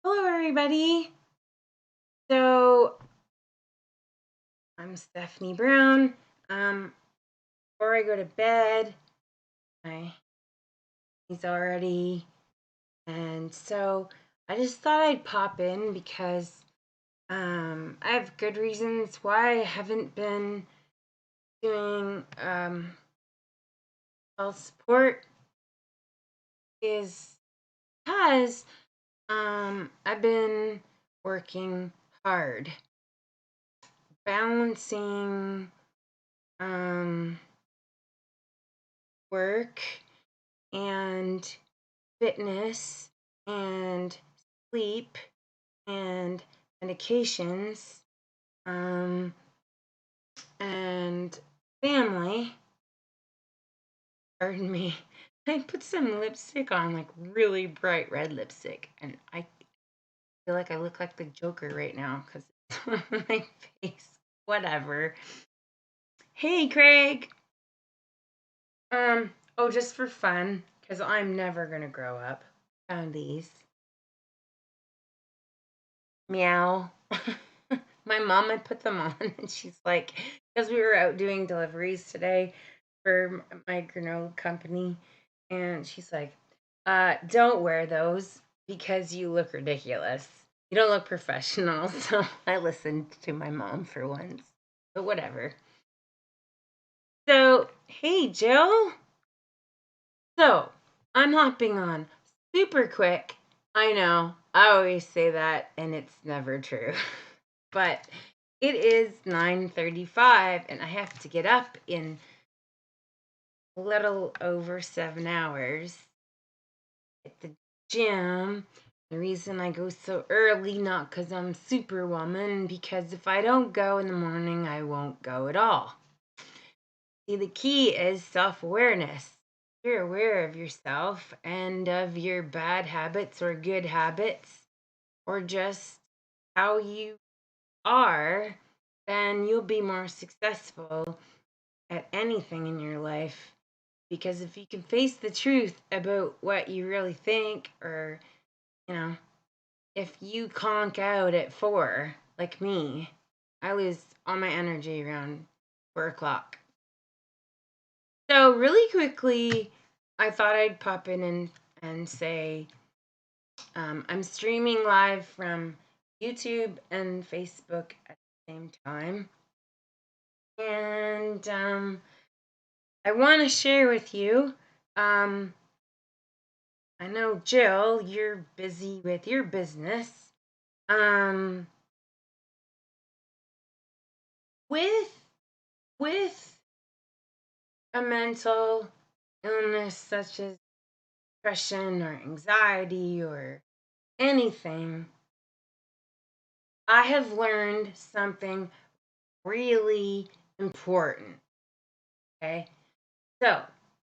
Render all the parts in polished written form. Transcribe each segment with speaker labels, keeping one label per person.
Speaker 1: Hello, everybody. So, I'm Stephanie Brown. Before I go to bed, he's already, and so I just thought I'd pop in because I have good reasons why I haven't been doing health support is because I've been working hard, balancing work and fitness and sleep and medications and family. Pardon me. I put some lipstick on, like really bright red lipstick, and I feel like I look like the Joker right now because it's on my face. Whatever. Hey, Craig. Oh, just for fun, because I'm never gonna grow up. Found these. Meow. My mom had put them on, and she's like, because we were out doing deliveries today for my granola company, and she's like, don't wear those because you look ridiculous. You don't look professional. So I listened to my mom for once, but whatever. So, hey, Jill. So, I'm hopping on super quick. I know, I always say that, and it's never true. But it is 9:35, and I have to get up in a little over 7 hours at the gym. The reason I go so early, not because I'm superwoman, because if I don't go in the morning, I won't go at all. See, the key is self-awareness. You're aware of yourself and of your bad habits or good habits, or just how you are, then you'll be more successful at anything in your life. Because if you can face the truth about what you really think, or, you know, if you conk out at 4, like me, I lose all my energy around 4 o'clock. So, really quickly, I thought I'd pop in and say I'm streaming live from YouTube and Facebook at the same time. And I want to share with you. I know, Jill, you're busy with your business. With a mental illness such as depression or anxiety or anything, I have learned something really important. Okay. So,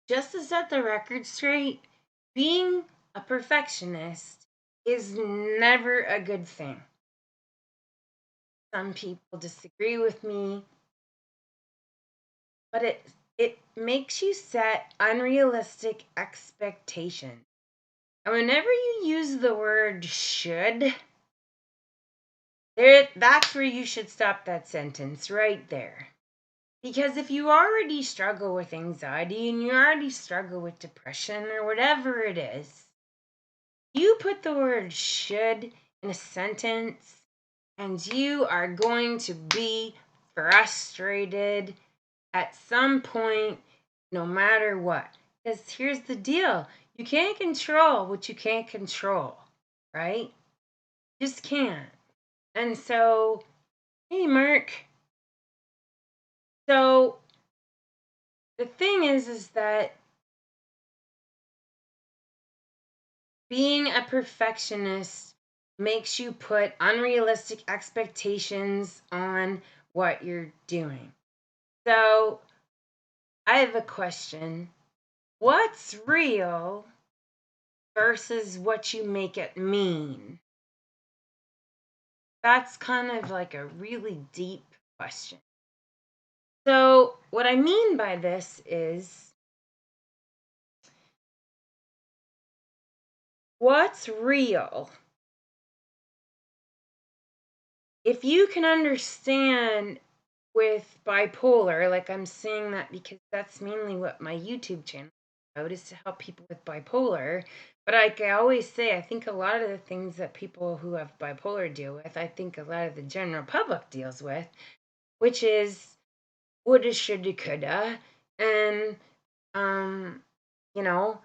Speaker 1: just to set the record straight, being a perfectionist is never a good thing. Some people disagree with me, but it makes you set unrealistic expectations. And whenever you use the word should, that's where you should stop that sentence right there. Because if you already struggle with anxiety and you already struggle with depression or whatever it is, you put the word should in a sentence and you are going to be frustrated at some point, no matter what. Because here's the deal, you can't control what you can't control, right? You just can't. And so, hey, Mark. So, the thing is that being a perfectionist makes you put unrealistic expectations on what you're doing. So, I have a question. What's real versus what you make it mean? That's kind of like a really deep question. So, what I mean by this is what's real if you can understand with bipolar, like I'm saying that because that's mainly what my YouTube channel is about, is to help people with bipolar. But like I always say, I think a lot of the things that people who have bipolar deal with, I think a lot of the general public deals with, which is woulda, shoulda, coulda, and you know,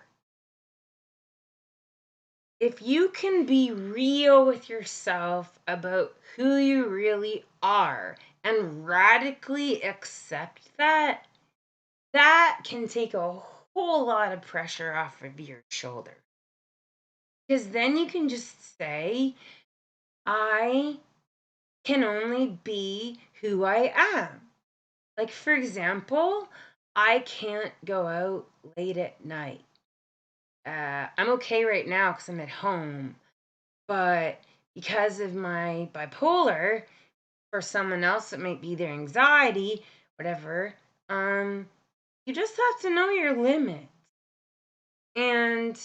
Speaker 1: if you can be real with yourself about who you really are and radically accept that, that can take a whole lot of pressure off of your shoulder. Because then you can just say, I can only be who I am. Like, for example, I can't go out late at night. I'm okay right now because I'm at home. But because of my bipolar, for someone else it might be their anxiety, whatever, you just have to know your limits. And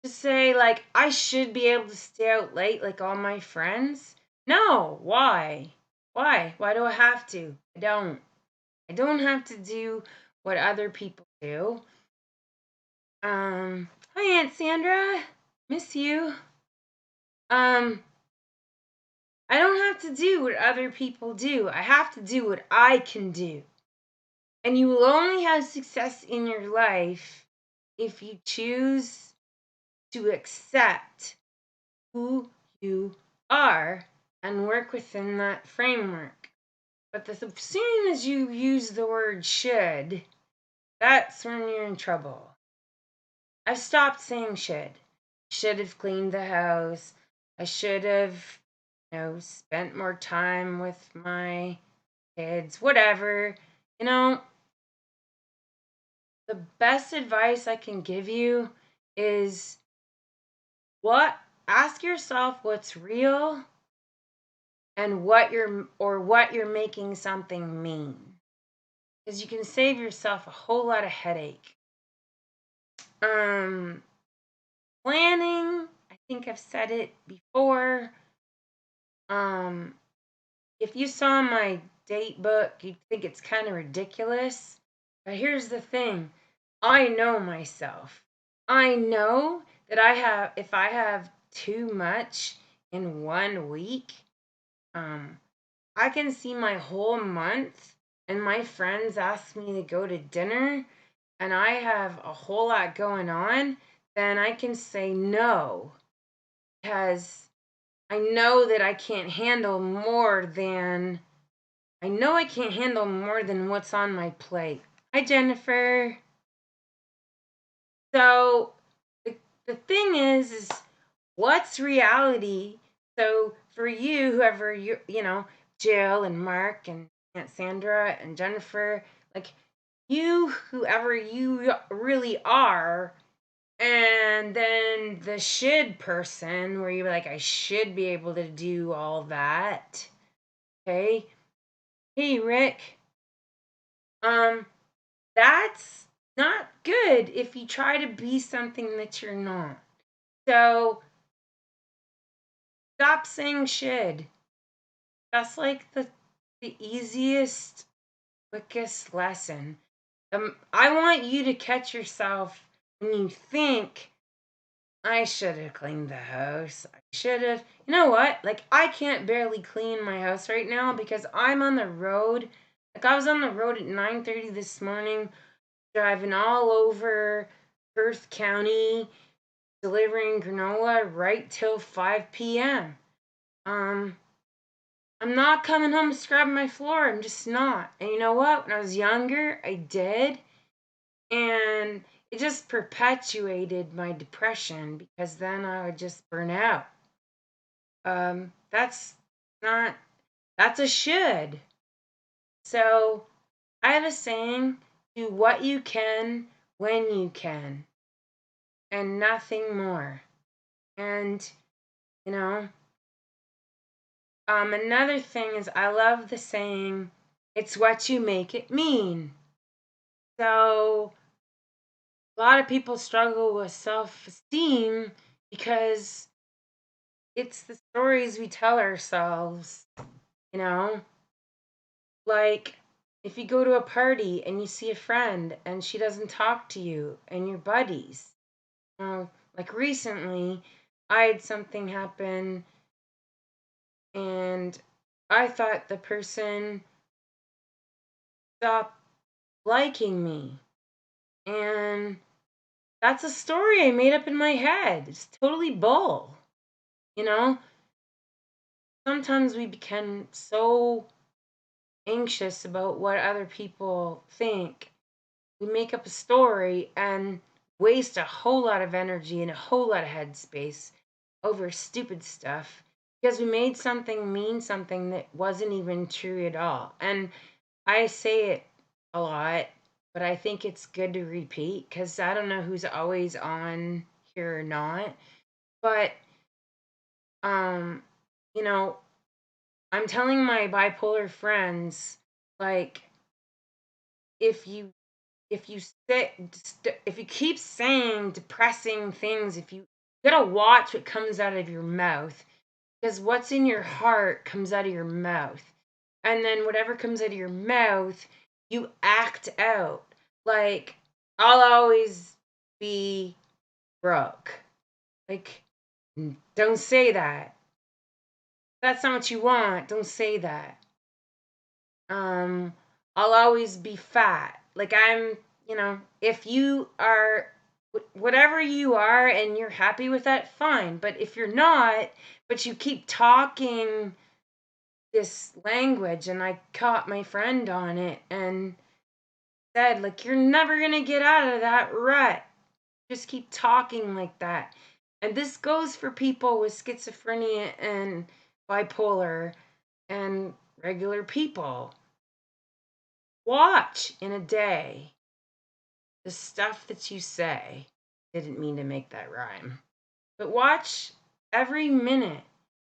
Speaker 1: to say, like, I should be able to stay out late like all my friends. No, why? Why do I have to? I don't. I don't have to do what other people do. Hi Aunt Sandra. Miss you. I don't have to do what other people do. I have to do what I can do. And you will only have success in your life if you choose to accept who you are and work within that framework. But as soon as you use the word should, that's when you're in trouble. I've stopped saying should. Should have cleaned the house. I should have, spent more time with my kids, whatever. The best advice I can give you is ask yourself what's real and what you're making something mean. Because you can save yourself a whole lot of headache. Planning, I think I've said it before. If you saw my date book, you'd think it's kind of ridiculous. But here's the thing. I know myself. I know that if I have too much in 1 week, I can see my whole month and my friends ask me to go to dinner and I have a whole lot going on, then I can say no because I know that I can't handle more than what's on my plate. Hi, Jennifer. So the thing is what's reality? So for you, whoever Jill and Mark and Aunt Sandra and Jennifer, like whoever you really are, and then the should person where you're like, I should be able to do all that. Okay. Hey, Rick. That's not good if you try to be something that you're not. So stop saying should. That's like the easiest, quickest lesson. I want you to catch yourself when you think, I should have cleaned the house. I should have. You know what? Like, I can't barely clean my house right now because I'm on the road. Like, I was on the road at 9:30 this morning, driving all over Perth County, delivering granola right till 5 p.m. I'm not coming home scrubbing my floor. I'm just not. And you know what? When I was younger, I did. And it just perpetuated my depression because then I would just burn out. That's a should. So I have a saying, do what you can when you can and nothing more. And, another thing is I love the saying, it's what you make it mean. So a lot of people struggle with self-esteem because it's the stories we tell ourselves, you know? Like, if you go to a party and you see a friend and she doesn't talk to you and you're buddies. Like recently, I had something happen and I thought the person stopped liking me. And that's a story I made up in my head. It's totally bull. You know, sometimes we become so anxious about what other people think. We make up a story and waste a whole lot of energy and a whole lot of headspace over stupid stuff because we made something mean something that wasn't even true at all. And I say it a lot, but I think it's good to repeat because I don't know who's always on here or not. But um, you know, I'm telling my bipolar friends, like, if you if you keep saying depressing things, if you gotta watch what comes out of your mouth, because what's in your heart comes out of your mouth, and then whatever comes out of your mouth, you act out. Like, I'll always be broke. Like, don't say that. That's not what you want. Don't say that. um I'll always be fat. Like, if you are whatever you are and you're happy with that, fine. But if you're not, but you keep talking this language, and I caught my friend on it and said, like, you're never gonna get out of that rut. Just keep talking like that. And this goes for people with schizophrenia and bipolar and regular people. Watch in a day the stuff that you say. Didn't mean to make that rhyme. But watch every minute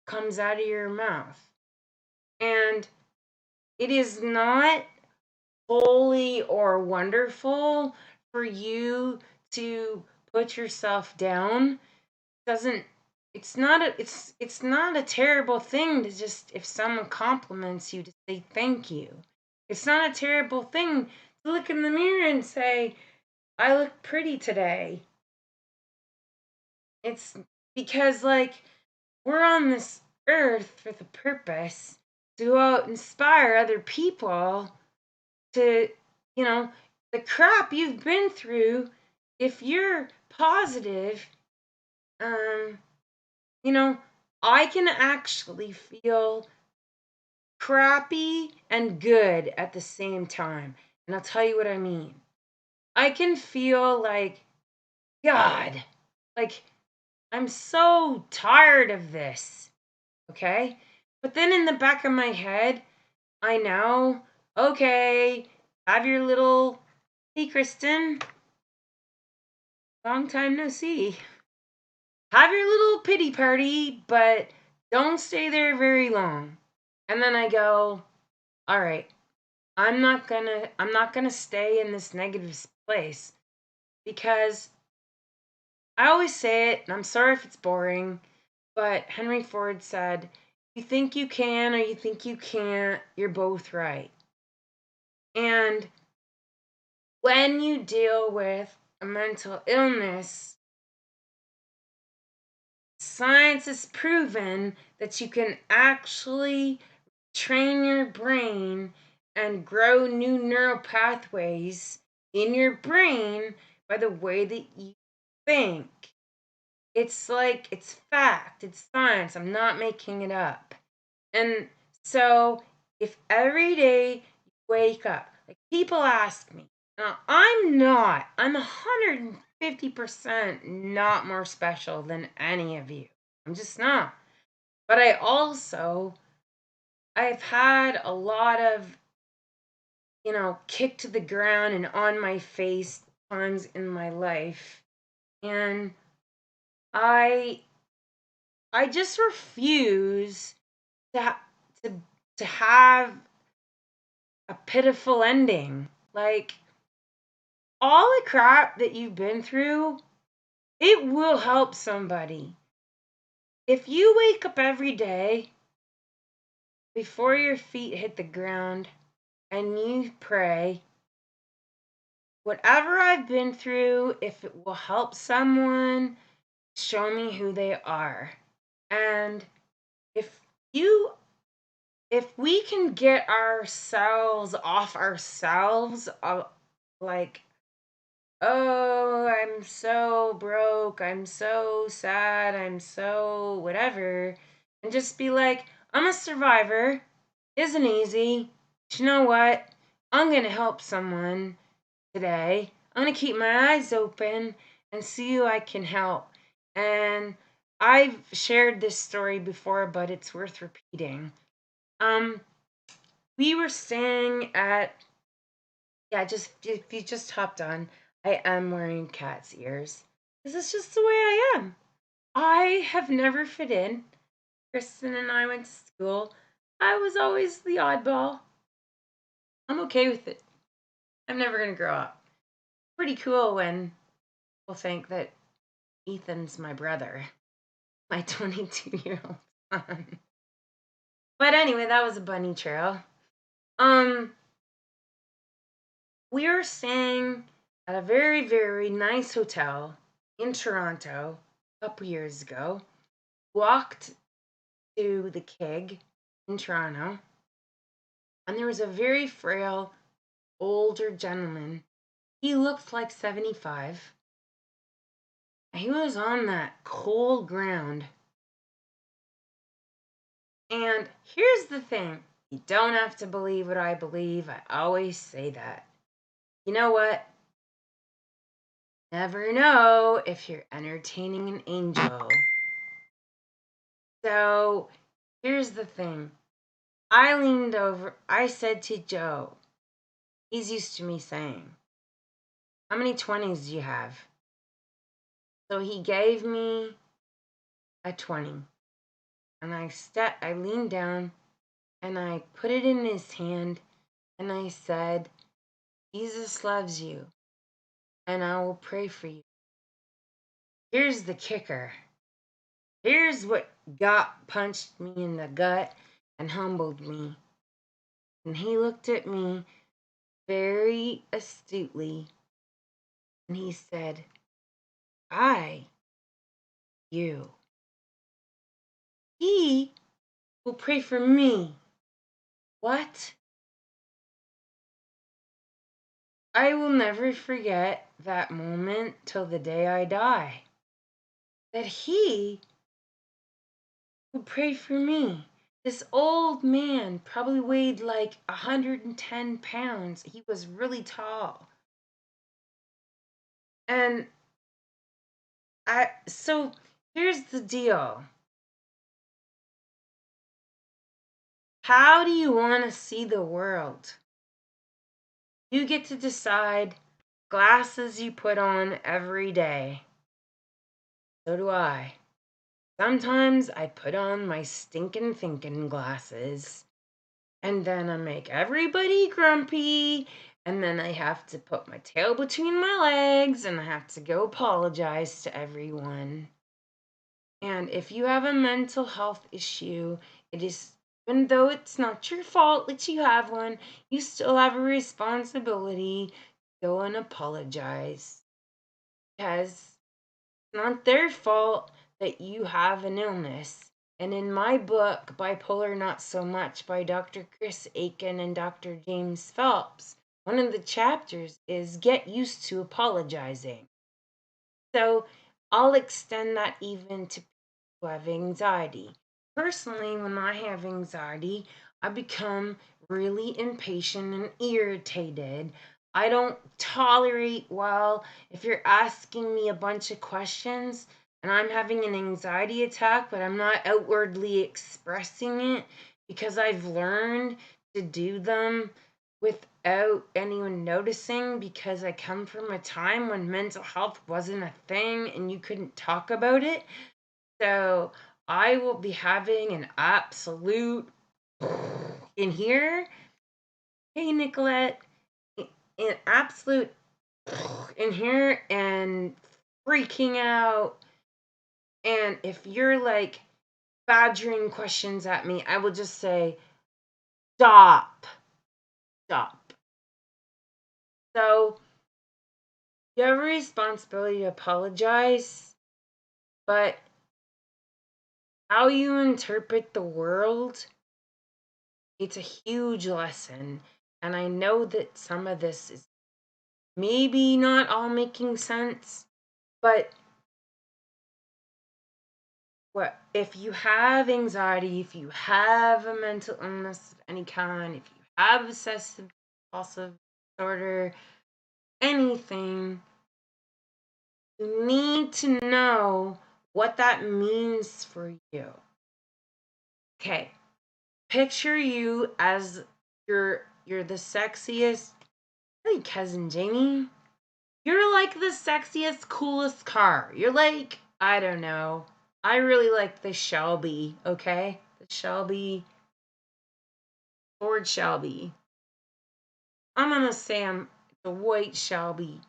Speaker 1: comes out of your mouth. And it is not holy or wonderful for you to put yourself down. Doesn't it's not a terrible thing to just, if someone compliments you, to say thank you. It's not a terrible thing to look in the mirror and say, I look pretty today. It's because, like, we're on this earth with a purpose to go out and inspire other people to, the crap you've been through. If you're positive, um, I can actually feel crappy and good at the same time. And I'll tell you what I mean. I can feel like, God, like, I'm so tired of this. Okay? But then in the back of my head, I know, okay, have your little, hey, Kristen, long time no see. Have your little pity party, but don't stay there very long. And then I go, all right, I'm not gonna stay in this negative place, because I always say it, and I'm sorry if it's boring, but Henry Ford said, you think you can or you think you can't, you're both right. And when you deal with a mental illness, science has proven that you can actually train your brain and grow new neural pathways in your brain by the way that you think. It's like, it's fact, it's science. I'm not making it up. And so, if every day you wake up, like, people ask me, now I'm 150% not more special than any of you. I'm just not. But I've had a lot of, kick to the ground and on my face times in my life. And I just refuse to to to have a pitiful ending. Like, all the crap that you've been through, it will help somebody. If you wake up every day before your feet hit the ground and you pray, whatever I've been through, if it will help someone, show me who they are. And if you if we can get ourselves off ourselves, like, oh, I'm so broke, I'm so sad, I'm so whatever, and just be like, I'm a survivor, isn't easy. But you know what? I'm gonna help someone today. I'm gonna keep my eyes open and see who I can help. And I've shared this story before, but it's worth repeating. We were staying at, yeah, just if you just hopped on, I am wearing cat's ears. This is just the way I am. I have never fit in. Kristen and I went to school. I was always the oddball. I'm okay with it. I'm never gonna grow up. Pretty cool when people think that Ethan's my brother, my 22-year-old son. But anyway, that was a bunny trail. We were staying at a very, very nice hotel in Toronto a couple years ago. Walked to the Keg in Toronto, and there was a very frail older gentleman. He looked like 75. He was on that cold ground. And here's the thing, you don't have to believe what I believe. I always say that. You know what? Never know if you're entertaining an angel. So here's the thing. I leaned over, I said to Joe, he's used to me saying, how many 20s do you have? So he gave me a 20. And I leaned down and I put it in his hand and I said, Jesus loves you and I will pray for you. Here's the kicker. Here's what punched me in the gut and humbled me. And he looked at me very astutely and he said, you. He will pray for me. What? I will never forget that moment till the day I die. That he will pray for me. This old man probably weighed like 110 pounds. He was really tall. And so here's the deal. How do you want to see the world? You get to decide glasses you put on every day. So do I. Sometimes I put on my stinking thinking glasses, and then I make everybody grumpy, and then I have to put my tail between my legs, and I have to go apologize to everyone. And if you have a mental health issue, it is, even though it's not your fault that you have one, you still have a responsibility to go and apologize. Because it's not their fault that you have an illness. And in my book, Bipolar Not So Much by Dr. Chris Aiken and Dr. James Phelps, one of the chapters is get used to apologizing. So I'll extend that even to people who have anxiety. Personally, when I have anxiety, I become really impatient and irritated. I don't tolerate well if you're asking me a bunch of questions and I'm having an anxiety attack, but I'm not outwardly expressing it because I've learned to do them without anyone noticing, because I come from a time when mental health wasn't a thing and you couldn't talk about it. So I will be having an absolute in here. Hey, Nicolette. An absolute in here and freaking out. And if you're like, badgering questions at me, I will just say, stop. Stop. So, you have a responsibility to apologize, but how you interpret the world, it's a huge lesson. And I know that some of this is maybe not all making sense, but what if you have anxiety, if you have a mental illness of any kind, if you have obsessive compulsive disorder, anything, you need to know what that means for you. Okay, picture you as you're the sexiest. Hey, cousin Jamie, you're like the sexiest, coolest car. You're like, I don't know. I really like the Shelby, okay? The Shelby, Ford Shelby. I'm gonna say I'm the white Shelby.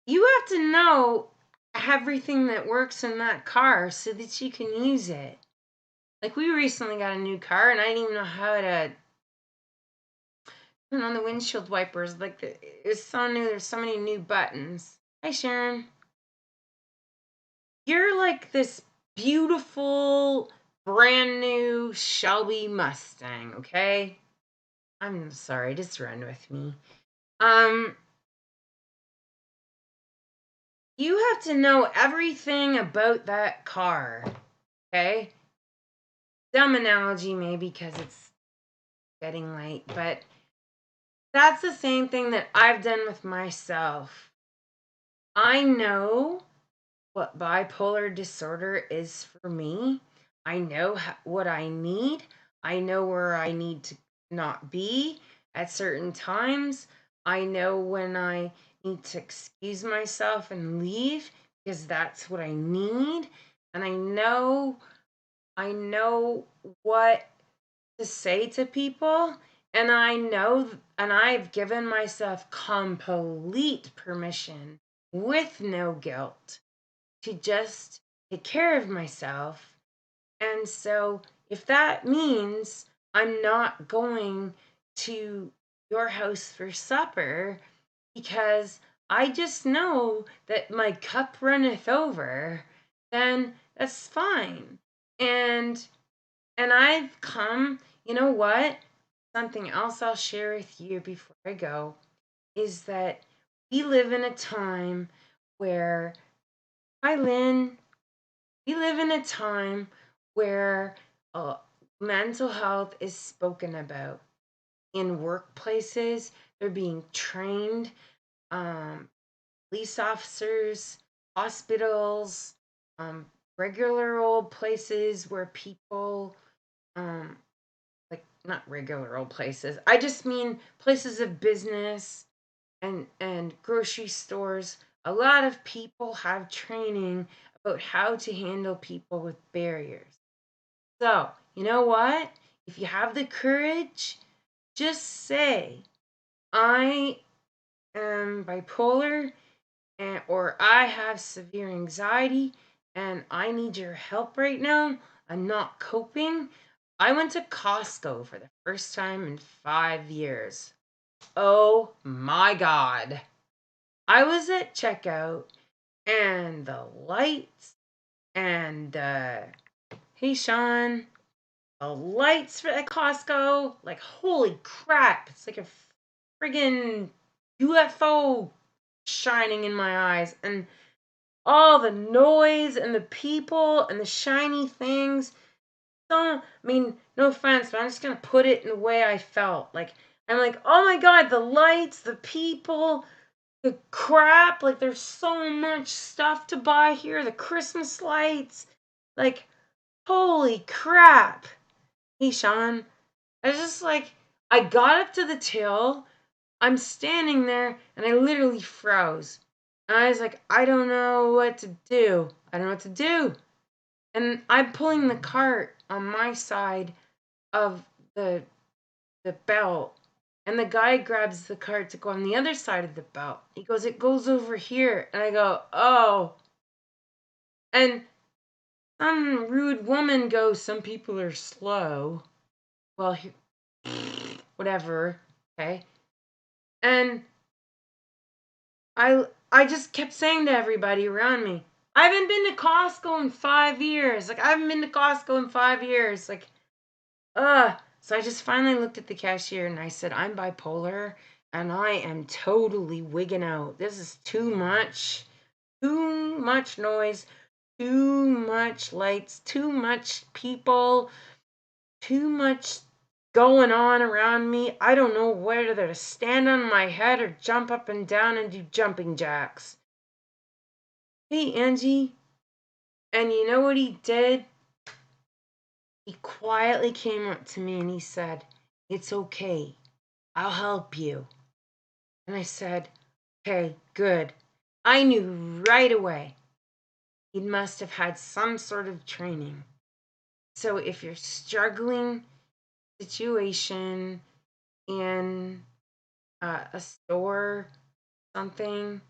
Speaker 1: You have to know everything that works in that car so that you can use it. Like, we recently got a new car and I didn't even know how to turn on the windshield wipers. Like, it's so new. There's so many new buttons. Hi, Sharon. You're like this beautiful, brand new Shelby Mustang, okay? I'm sorry, just run with me. You have to know everything about that car, okay? Dumb analogy, maybe, because it's getting late, but that's the same thing that I've done with myself. I know what bipolar disorder is for me. I know what I need. I know where I need to not be at certain times. I know when I need to excuse myself and leave because that's what I need. And I know what to say to people. And and I've given myself complete permission with no guilt to just take care of myself. And so, if that means I'm not going to your house for supper because I just know that my cup runneth over, then that's fine. And I've come, you know what? Something else I'll share with you before I go is that we live in a time where, hi Lynn, we live in a time where mental health is spoken about in workplaces. They're being trained, police officers, hospitals, regular old places where people, like, not regular old places. I just mean places of business and grocery stores. A lot of people have training about how to handle people with barriers. So, you know what? If you have the courage, just say, I am bipolar or I have severe anxiety and I need your help right now. I'm not coping. I went to Costco for the first time in 5 years. Oh my God. I was at checkout and the lights and hey Sean, the lights at Costco, like, holy crap, it's like a friggin' UFO shining in my eyes, and all the noise and the people and the shiny things. So, I mean, no offense, but I'm just gonna put it in the way I felt. Like, I'm like, oh my God, the lights, the people, the crap. Like, there's so much stuff to buy here. The Christmas lights, like, holy crap. Hey, Sean, I was just like, I got up to the till. I'm standing there and I literally froze. And I was like, I don't know what to do. I don't know what to do. And I'm pulling the cart on my side of the belt. And the guy grabs the cart to go on the other side of the belt. He goes, it goes over here. And I go, oh. And some rude woman goes, some people are slow. Well, whatever, okay? And I just kept saying to everybody around me, I haven't been to Costco in 5 years. Like, I haven't been to Costco in 5 years. Like, So I just finally looked at the cashier and I said, I'm bipolar and I am totally wigging out. This is too much. Too much noise. Too much lights. Too much people. Too much going on around me. I don't know whether to stand on my head or jump up and down and do jumping jacks. Hey, Angie. And you know what he did? He quietly came up to me and he said, it's okay. I'll help you. And I said, okay, good. I knew right away he must have had some sort of training. So if you're struggling situation in a store, something,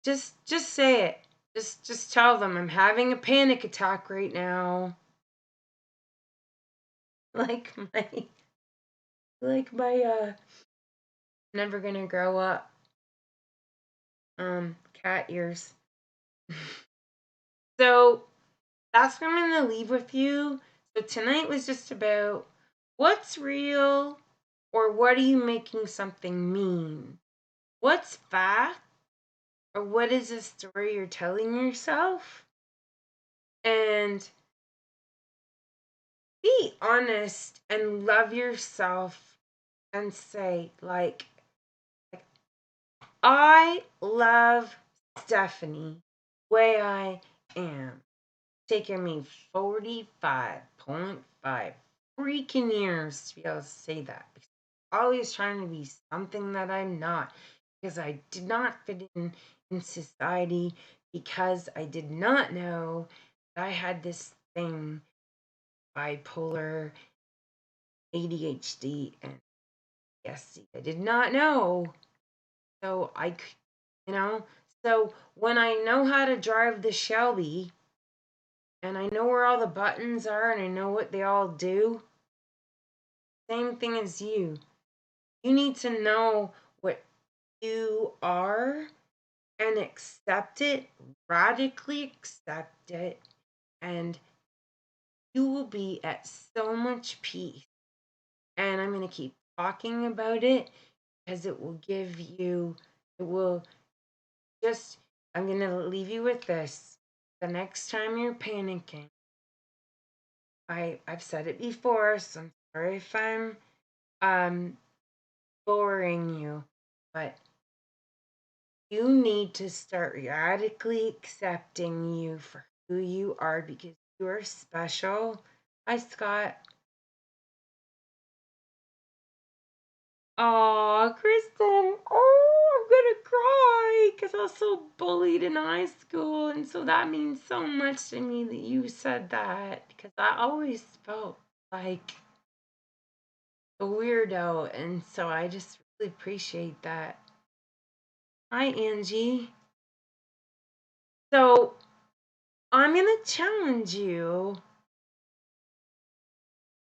Speaker 1: just say it. Just tell them I'm having a panic attack right now. Like my never gonna grow up cat ears. So that's what I'm gonna leave with you. So tonight was just about what's real or what are you making something mean? What's fact or what is a story you're telling yourself? And be honest and love yourself and say, like I love Stephanie the way I am. Taken me 45.5 freaking years to be able to say that. Because I'm always trying to be something that I'm not. Because I did not fit in society. Because I did not know that I had this thing, bipolar, ADHD, and ASD. I did not know. So so when I know how to drive the Shelby, and I know where all the buttons are and I know what they all do, same thing as you. You need to know what you are and accept it, radically accept it, and you will be at so much peace. And I'm going to keep talking about it because it will I'm going to leave you with this. The next time you're panicking, I've said it before, so I'm sorry if I'm boring you, but you need to start radically accepting you for who you are because you are special. Hi, Scott. Oh, Kristen. Oh, I'm gonna cry because I was so bullied in high school, and so that means so much to me that you said that because I always felt like a weirdo, and so I just really appreciate that. Hi, Angie. So I'm gonna challenge you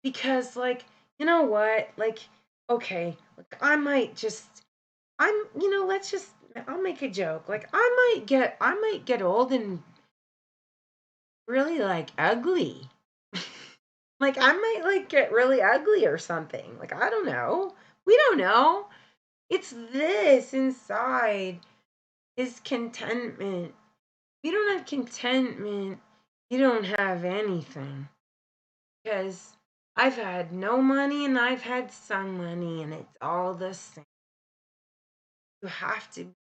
Speaker 1: because, like, you know what? Like, okay, like I might just, let's just, I'll make a joke. Like, I might get old and really like ugly. Like, I might like get really ugly or something. Like, I don't know. We don't know. It's this inside is contentment. If you don't have contentment, you don't have anything. Because I've had no money and I've had some money and it's all the same. You have to be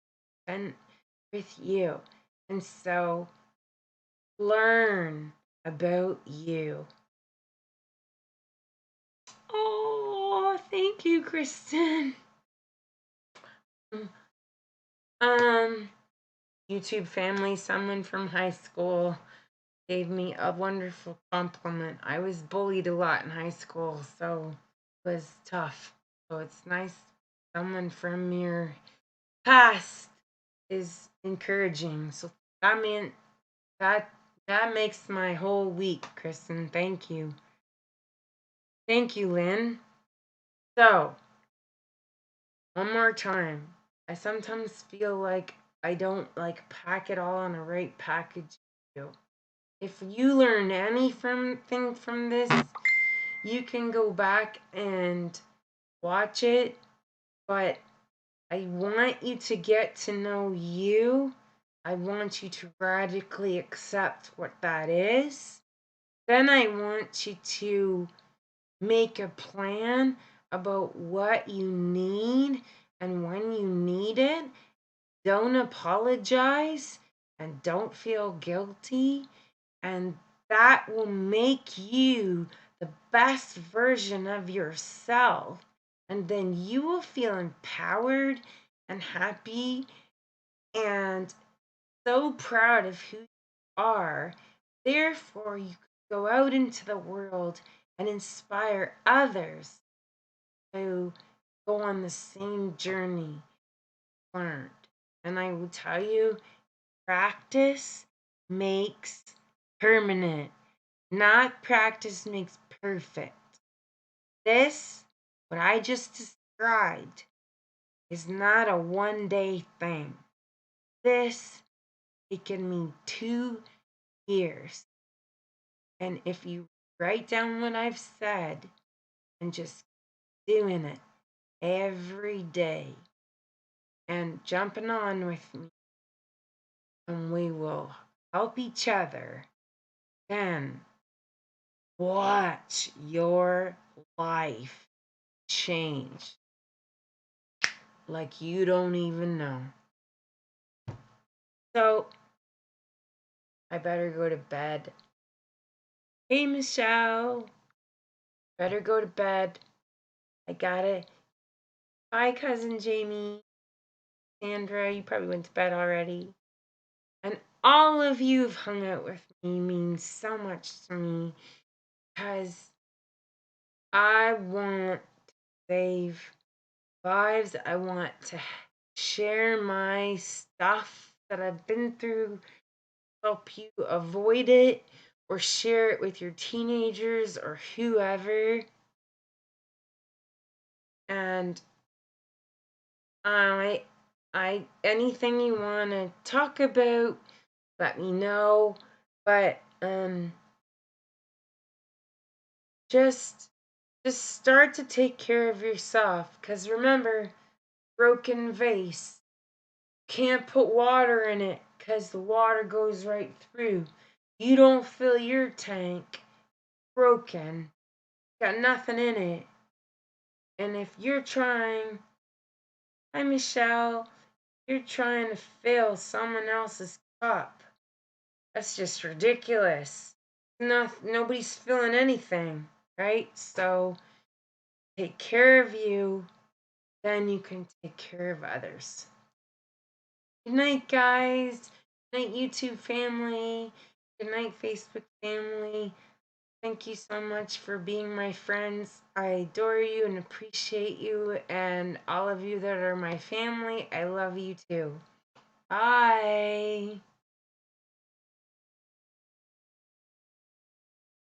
Speaker 1: content with you. And so learn about you. Oh, thank you, Kristen. YouTube family, someone from high school gave me a wonderful compliment. I was bullied a lot in high school, so it was tough. So it's nice someone from your past is encouraging. So that meant That makes my whole week, Kristen. Thank you. Thank you, Lynn. So, one more time. I sometimes feel like I don't like pack it all on the right package. If you learn anything from this, you can go back and watch it, but I want you to get to know you. I want you to radically accept what that is. Then I want you to make a plan about what you need and when you need it. Don't apologize and don't feel guilty. And that will make you the best version of yourself. And then you will feel empowered and happy and so proud of who you are. Therefore, you can go out into the world and inspire others to go on the same journey learned. And I will tell you, practice makes permanent. Not practice makes perfect. This, what I just described, is not a one-day thing. This, it can mean 2 years. And if you write down what I've said and just doing it every day and jumping on with me, and we will help each other, then watch your life change like you don't even know. So, I better go to bed. Hey, Michelle. Better go to bed. I gotta. Bye, cousin Jamie. Sandra, you probably went to bed already. And all of you who've hung out with me means so much to me because I want to save lives. I want to share my stuff that I've been through, help you avoid it, or share it with your teenagers or whoever. And I anything you want to talk about, let me know. But just start to take care of yourself, because remember, broken vase, can't put water in it because the water goes right through. You don't fill your tank, broken, got nothing in it. And if you're trying, hi Michelle, you're trying to fill someone else's cup, that's just ridiculous. Nobody's filling anything, right? So take care of you, then you can take care of others. Good night, guys. Good night, YouTube family. Good night, Facebook family. Thank you so much for being my friends. I adore you and appreciate you, and all of you that are my family, I love you too. Bye.